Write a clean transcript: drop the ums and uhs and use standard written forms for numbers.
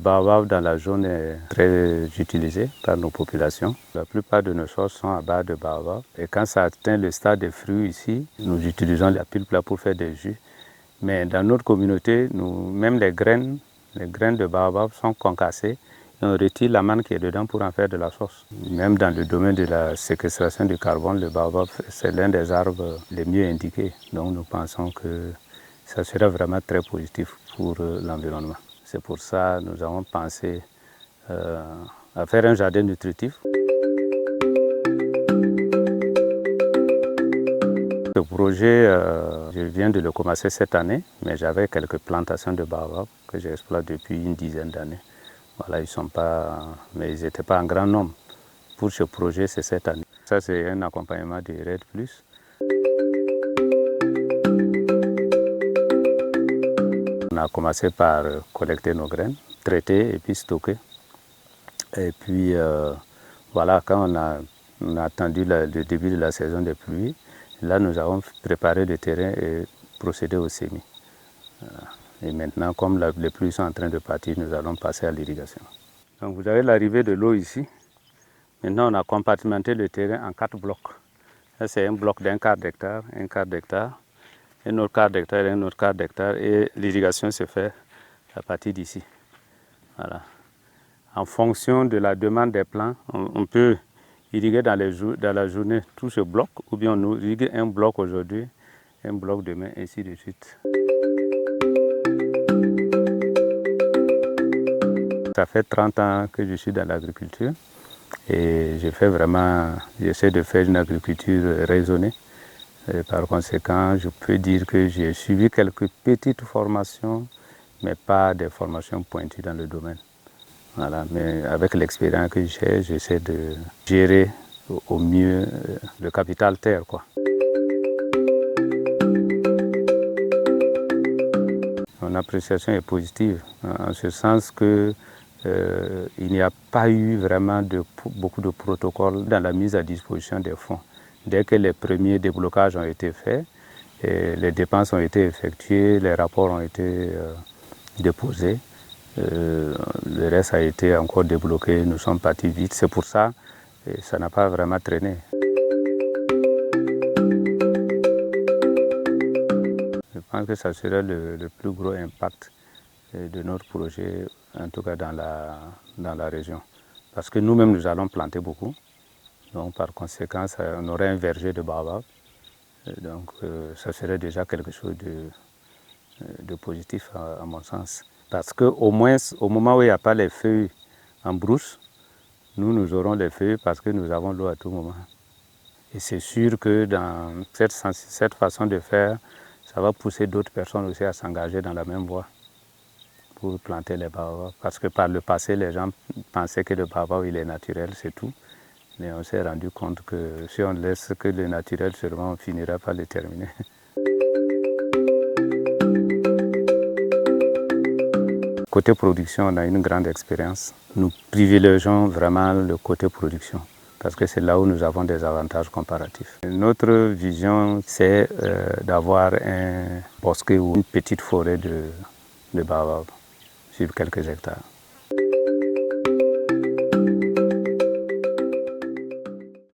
baobab dans la zone est très utilisé par nos populations. La plupart de nos sauces sont à base de baobab. Et quand ça atteint le stade des fruits ici, nous utilisons la pulpe là pour faire des jus. Mais dans notre communauté, même les graines de baobab sont concassées. Et on retire la manne qui est dedans pour en faire de la sauce. Même dans le domaine de la séquestration du carbone, le baobab, c'est l'un des arbres les mieux indiqués. Donc nous pensons que ça sera vraiment très positif pour l'environnement. C'est pour ça que nous avons pensé à faire un jardin nutritif. Ce projet, je viens de le commencer cette année, mais j'avais quelques plantations de baobab que j'exploite depuis une dizaine d'années. Voilà, mais ils n'étaient pas en grand nombre. Pour ce projet, c'est cette année. Ça, c'est un accompagnement du REDD+. On a commencé par collecter nos graines, traiter et puis stocker. Et puis, voilà, quand on a attendu le début de la saison des pluies, là, nous avons préparé le terrain et procédé au semis. Voilà. Et maintenant, comme les pluies sont en train de partir, nous allons passer à l'irrigation. Donc, vous avez l'arrivée de l'eau ici. Maintenant, on a compartimenté le terrain en 4 blocs. Ça, c'est un bloc d'un quart d'hectare, un quart d'hectare, un autre quart d'hectare et un autre quart d'hectare. Et l'irrigation se fait à partir d'ici. Voilà. En fonction de la demande des plants, on peut irriguer dans la journée tout ce bloc, ou bien on irrigue un bloc aujourd'hui, un bloc demain, ainsi de suite. Ça fait 30 ans que je suis dans l'agriculture et j'essaie de faire une agriculture raisonnée. Et par conséquent, je peux dire que j'ai suivi quelques petites formations, mais pas des formations pointues dans le domaine. Voilà, mais avec l'expérience que j'ai, j'essaie de gérer au mieux le capital terre, quoi. Mon appréciation est positive, en ce sens que il n'y a pas eu vraiment beaucoup de protocoles dans la mise à disposition des fonds. Dès que les premiers déblocages ont été faits, et les dépenses ont été effectuées, les rapports ont été déposés, le reste a été encore débloqué, nous sommes partis vite. C'est pour ça que ça n'a pas vraiment traîné. Je pense que ça sera le plus gros impact de notre projet, en tout cas dans la région. Parce que nous-mêmes, nous allons planter beaucoup. Donc, par conséquent, on aurait un verger de baobab. Donc, ça serait déjà quelque chose de positif à mon sens. Parce qu'au moins, au moment où il n'y a pas les feuilles en brousse, nous aurons les feuilles parce que nous avons l'eau à tout moment. Et c'est sûr que dans cette façon de faire, ça va pousser d'autres personnes aussi à s'engager dans la même voie pour planter les baobabs. Parce que par le passé, les gens pensaient que le baobab, il est naturel, c'est tout. Mais on s'est rendu compte que si on laisse que le naturel, seulement on finira par le terminer. Côté production, on a une grande expérience. Nous privilégions vraiment le côté production parce que c'est là où nous avons des avantages comparatifs. Notre vision, c'est d'avoir un bosquet ou une petite forêt de baobab sur quelques hectares.